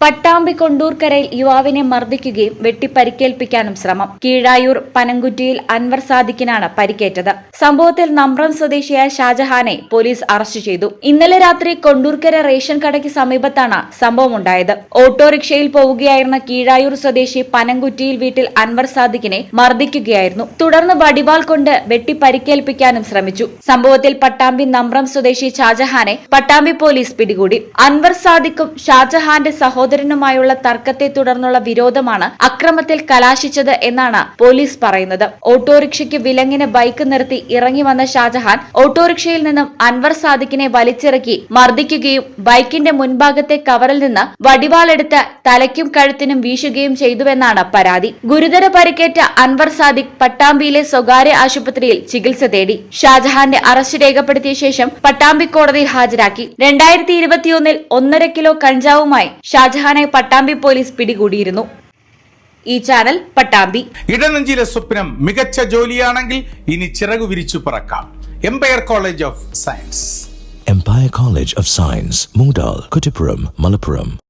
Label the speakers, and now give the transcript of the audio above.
Speaker 1: പട്ടാമ്പി കൊണ്ടൂർക്കരയിൽ യുവാവിനെ മർദ്ദിക്കുകയും വെട്ടിപ്പരിക്കേൽപ്പിക്കാനും ശ്രമം. കീഴായൂർ പനങ്കുറ്റിയിൽ അൻവർ സാദിഖിനാണ് പരിക്കേറ്റത്. സംഭവത്തിൽ നമ്പ്രം സ്വദേശിയായ ഷാജഹാനെ പോലീസ് അറസ്റ്റ് ചെയ്തു. ഇന്നലെ രാത്രി കൊണ്ടൂർക്കര റേഷൻ കടയ്ക്ക് സമീപത്താണ് സംഭവമുണ്ടായത്. ഓട്ടോറിക്ഷയിൽ പോവുകയായിരുന്ന കീഴായൂർ സ്വദേശി പനങ്കുറ്റിയിൽ വീട്ടിൽ അൻവർ സാദിഖിനെ മർദ്ദിക്കുകയായിരുന്നു. തുടർന്ന് വടിവാൾ കൊണ്ട് വെട്ടിപ്പരിക്കേൽപ്പിക്കാനും ശ്രമിച്ചു. സംഭവത്തിൽ പട്ടാമ്പി നമ്പ്രം സ്വദേശി ഷാജഹാനെ പട്ടാമ്പി പോലീസ് പിടികൂടി. അൻവർ സാദിഖും ഷാജഹാന്റെ സഹോദരനുമായുള്ള തർക്കത്തെ തുടർന്നുള്ള വിരോധമാണ് അക്രമത്തിൽ കലാശിച്ചത് എന്നാണ് പോലീസ് പറയുന്നത്. ഓട്ടോറിക്ഷയ്ക്ക് വിലങ്ങിന് ബൈക്ക് നിർത്തി ഇറങ്ങി വന്ന ഷാജഹാൻ ഓട്ടോറിക്ഷയിൽ നിന്നും അൻവർ സാദിഖിനെ വലിച്ചിറക്കി മർദ്ദിക്കുകയും ബൈക്കിന്റെ മുൻഭാഗത്തെ കവറിൽ നിന്ന് വടിവാളെടുത്ത് തലയ്ക്കും കഴുത്തിനും വീശുകയും ചെയ്തുവെന്നാണ് പരാതി. ഗുരുതര പരിക്കേറ്റ അൻവർ സാദിഖ് പട്ടാമ്പിയിലെ സ്വകാര്യ ആശുപത്രിയിൽ ചികിത്സ തേടി. ഷാജഹാന്റെ അറസ്റ്റ് രേഖപ്പെടുത്തിയ ശേഷം പട്ടാമ്പി കോടതിയിൽ ഹാജരാക്കി. 2021 1.5 കിലോ കഞ്ചാവുമായി ഷാജഹാനെ പട്ടാമ്പി പോലീസ് പിടികൂടിയിരുന്നു. ഈ ചാനൽ പട്ടാമ്പി.
Speaker 2: ഇടനെഞ്ചിലെ സ്വപ്നം മികച്ച ജോലിയാണെങ്കിൽ ഇനി ചിറകു വിരിച്ചു പറക്കാം. Empire college of science.
Speaker 3: Empire College of Science, Moondal, Kuttipuram, Malappuram.